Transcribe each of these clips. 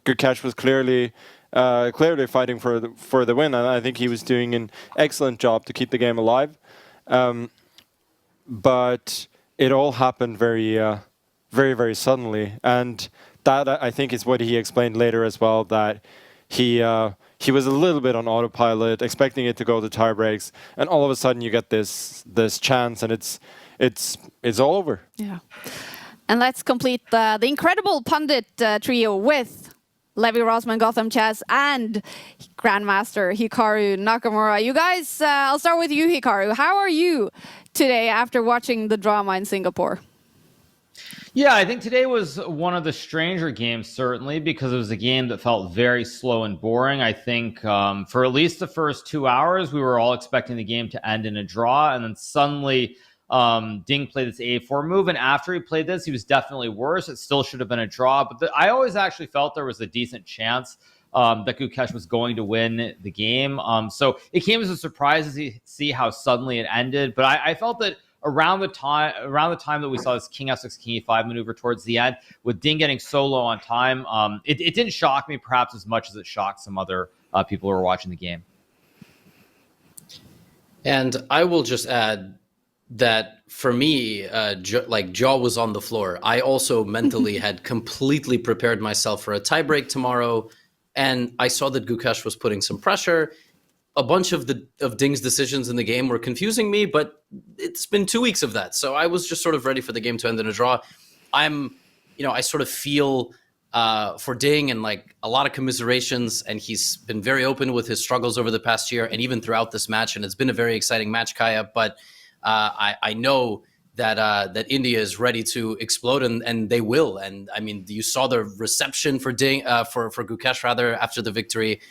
Gukesh was clearly fighting for the win, and I think he was doing an excellent job to keep the game alive. But it all happened very, very suddenly, and that I think is what he explained later as well, that he was a little bit on autopilot, expecting it to go to tie breaks, and all of a sudden you get this chance, and it's all over. Yeah, and let's complete the incredible pundit trio with Levy, Rosman, Gotham Chess, and Grandmaster Hikaru Nakamura. You guys, I'll start with you, Hikaru. How are you today after watching the drama in Singapore? Yeah, I think today was one of the stranger games, certainly, because it was a game that felt very slow and boring. I think for at least the first 2 hours, we were all expecting the game to end in a draw, and then suddenly Ding played this A4 move, and after he played this, he was definitely worse. It still should have been a draw, but I always actually felt there was a decent chance that Gukesh was going to win the game. So it came as a surprise to see how suddenly it ended, but I felt that around the time that we saw this King F6, King E5 maneuver towards the end, with Ding getting so low on time, it didn't shock me perhaps as much as it shocked some other people who were watching the game. And I will just add that for me, jaw was on the floor. I also mentally had completely prepared myself for a tiebreak tomorrow, and I saw that Gukesh was putting some pressure. A bunch of Ding's decisions in the game were confusing me, but it's been 2 weeks of that, so I was just sort of ready for the game to end in a draw. I sort of feel for Ding, and like a lot of commiserations, and he's been very open with his struggles over the past year and even throughout this match, and it's been a very exciting match, Kaya. But I know that India is ready to explode, and they will. And I mean, you saw the reception for Ding for Gukesh rather after the victory,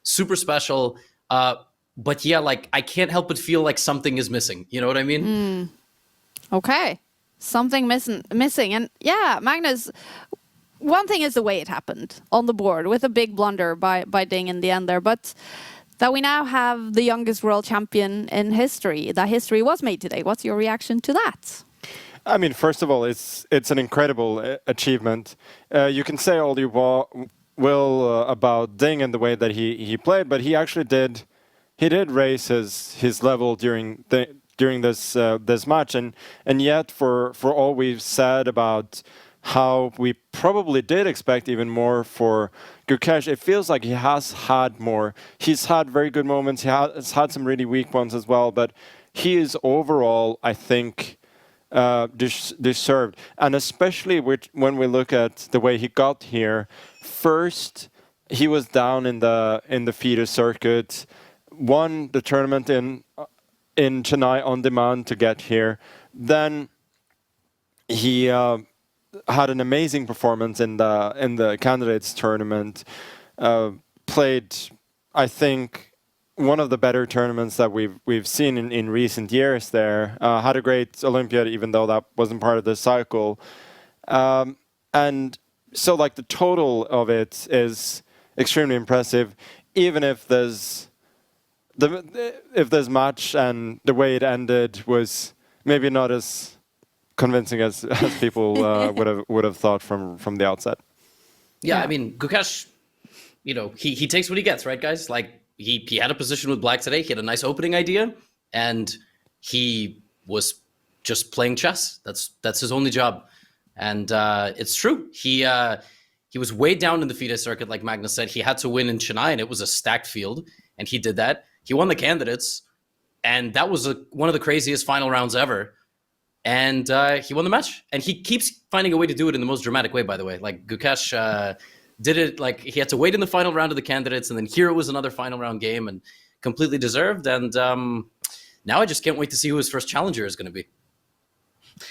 super special. But yeah, like I can't help but feel like something is missing. You know what I mean? Okay, something missing, and yeah, Magnus. One thing is the way it happened on the board with a big blunder by Ding in the end there, but that we now have the youngest world champion in history. That history was made today. What's your reaction to that? I mean, first of all, it's an incredible achievement. You can say all you will about Ding and the way that he played, but he actually did raise his level during this match, and yet for all we've said about how we probably did expect even more for Gukesh, it feels like he has had more. He's had very good moments. He has had some really weak ones as well, but he is overall, I think, deserved. And especially when we look at the way he got here. First, he was down in the FIDE circuit, won the tournament in Chennai on demand to get here. Then he had an amazing performance in the candidates tournament. Played, I think, one of the better tournaments that we've seen in recent years. There had a great Olympiad, even though that wasn't part of the cycle. And so, like, the total of it is extremely impressive. Even if there's match and the way it ended was maybe not as convincing as people would have thought from the outset. Yeah, I mean, Gukesh, he takes what he gets, right, guys? Like he had a position with Black today. He had a nice opening idea, and he was just playing chess. That's his only job, and it's true. He was way down in the FIDE circuit, like Magnus said. He had to win in Chennai, and it was a stacked field, and he did that. He won the candidates, and that was one of the craziest final rounds ever. And he won the match, and he keeps finding a way to do it in the most dramatic way, by the way. Like Gukesh did it, like he had to wait in the final round of the candidates, and then here it was another final round game, and completely deserved. And now I just can't wait to see who his first challenger is going to be.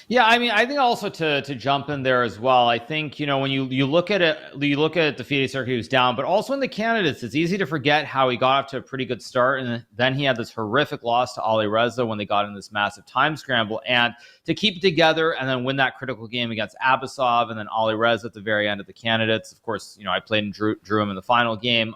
Yeah, I mean, I think also to jump in there as well, I think, when you look at it, you look at the FIDE circuit, he was down, but also in the candidates, it's easy to forget how he got off to a pretty good start, and then he had this horrific loss to Ali Reza when they got in this massive time scramble, and to keep it together and then win that critical game against Abasov and then Ali Reza at the very end of the candidates. Of course, I played and drew him in the final game.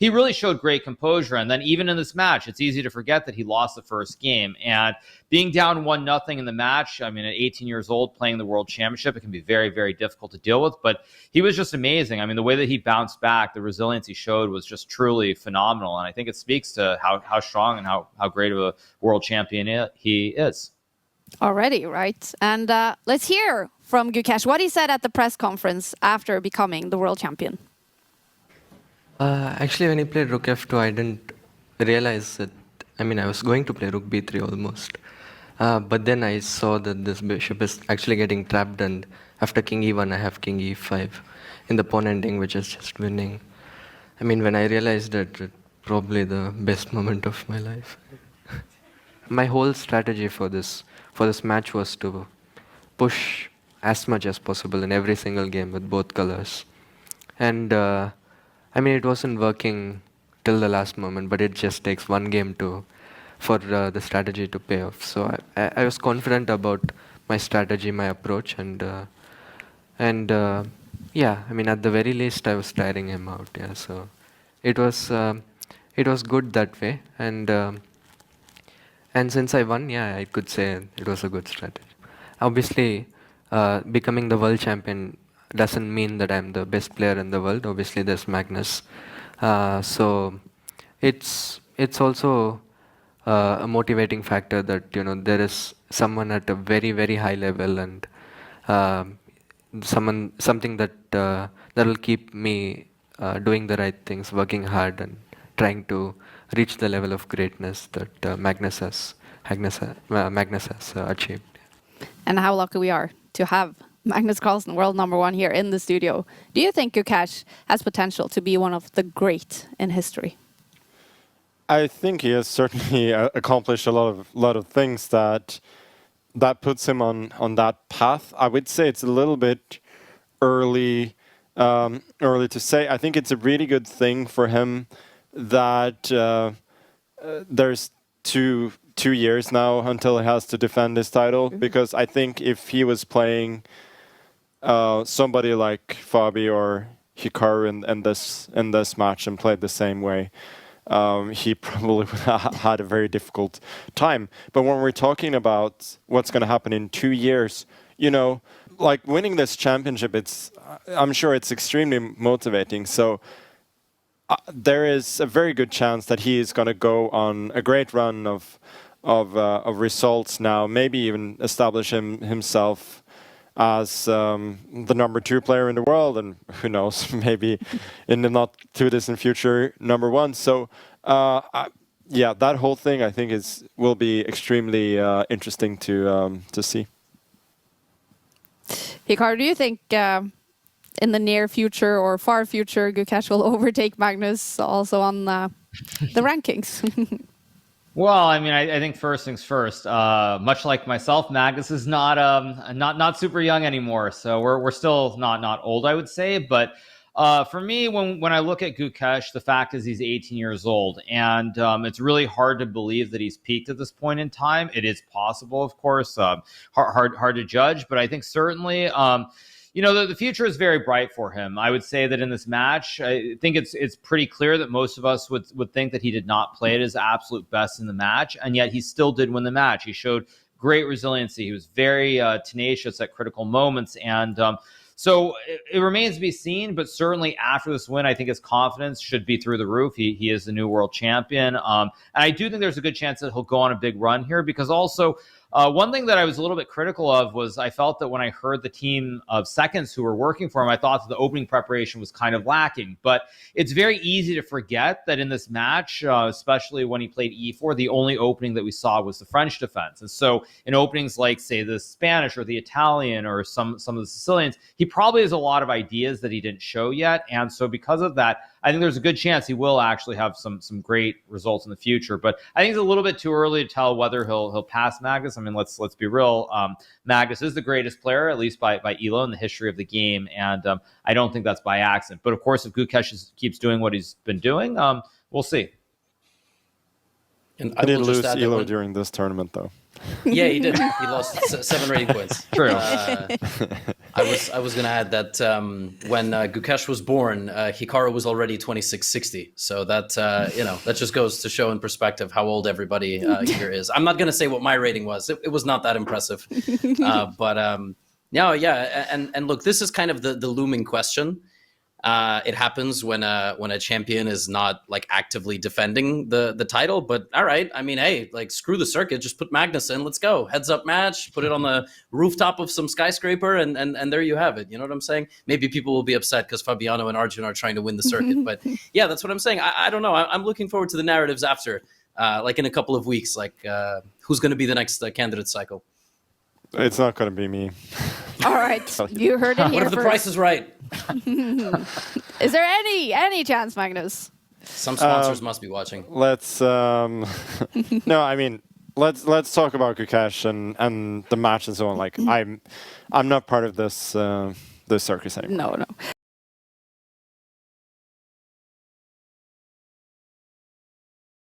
He really showed great composure, and then even in this match, it's easy to forget that he lost the first game, and being down 1-0 in the match, I mean, at 18 years old playing the World Championship, it can be very, very difficult to deal with. But he was just amazing. I mean, the way that he bounced back, the resilience he showed was just truly phenomenal. And I think it speaks to how strong and how great of a world champion he is. Already, right? And let's hear from Gukesh what he said at the press conference after becoming the world champion. Actually, when he played rook f2, I didn't realize that. I mean, I was going to play rook b3 almost. But then I saw that this bishop is actually getting trapped, and after king e1, I have king e5 in the pawn ending, which is just winning. I mean, when I realized that, it probably the best moment of my life. My whole strategy for this match was to push as much as possible in every single game with both colors. And I mean, it wasn't working till the last moment, but it just takes one game for the strategy to pay off. So I was confident about my strategy, my approach, and yeah, I mean, at the very least, I was tiring him out. Yeah, so it was good that way, and since I won, yeah, I could say it was a good strategy. Obviously, becoming the world champion doesn't mean that I'm the best player in the world. Obviously, there's Magnus. So it's also a motivating factor that there is someone at a very, very high level, and something that will keep me doing the right things, working hard, and trying to reach the level of greatness that Magnus has achieved. And how lucky we are to have Magnus Carlsen, world #1 here in the studio. Do you think Gukesh has potential to be one of the great in history? I think he has certainly accomplished a lot of things that puts him on that path. I would say it's a little bit early to say. I think it's a really good thing for him that there's two years now until he has to defend his title, because I think if he was playing somebody like Fabi or Hikaru in this match and played the same way, he probably would have had a very difficult time. But when we're talking about what's going to happen in 2 years, like winning this championship, I'm sure it's extremely motivating. So there is a very good chance that he is going to go on a great run of results now, maybe even establish himself as the #2 player in the world, and who knows, maybe in the not too distant future, #1. So yeah, that whole thing I think will be extremely interesting to see. Hikaru, do you think in the near future or far future, Gukesh will overtake Magnus also on the rankings? Well, I mean, I think first things first. Much like myself, Magnus is not super young anymore, so we're still not old, I would say. But for me, when I look at Gukesh, the fact is he's 18 years old, and it's really hard to believe that he's peaked at this point in time. It is possible, of course, hard to judge, but I think certainly. The future is very bright for him. I would say that in this match, I think it's pretty clear that most of us would think that he did not play at his absolute best in the match, and yet he still did win the match. He showed great resiliency. He was very tenacious at critical moments, and so it remains to be seen, but certainly after this win, I think his confidence should be through the roof. He is the new world champion, and I do think there's a good chance that he'll go on a big run here, because also one thing that I was a little bit critical of was I felt that when I heard the team of seconds who were working for him, I thought that the opening preparation was kind of lacking. But it's very easy to forget that in this match, especially when he played e4, the only opening that we saw was the French defense. And so in openings like, say, the Spanish or the Italian or some of the Sicilians, he probably has a lot of ideas that he didn't show yet. And so because of that, I think there's a good chance he will actually have some great results in the future. But I think it's a little bit too early to tell whether he'll pass Magnus. I mean, let's be real. Magnus is the greatest player, at least by ELO, in the history of the game, and I don't think that's by accident. But of course, if Gukesh keeps doing what he's been doing, we'll see. And I did lose ELO during this tournament, though. Yeah, he did. He lost 7 rating points. True. I was gonna add that when Gukesh was born, Hikaru was already 2660. So that that just goes to show in perspective how old everybody here is. I'm not gonna say what my rating was. It was not that impressive, and look, this is kind of the looming question. It happens when a champion is not like actively defending the title. But all right, I mean, hey, like screw the circuit, just put Magnus in. Let's go, heads up match. Put it on the rooftop of some skyscraper, and there you have it. You know what I'm saying? Maybe people will be upset because Fabiano and Arjun are trying to win the circuit. But yeah, that's what I'm saying. I don't know. I'm looking forward to the narratives after, like in a couple of weeks. Like who's going to be the next candidate cycle? It's not going to be me. All right, you heard it here What if the price is right? Is there any chance, Magnus? Some sponsors must be watching. Let's no, I mean, let's talk about Gukesh and the match and so on. Like I'm not part of this this circus anymore. No.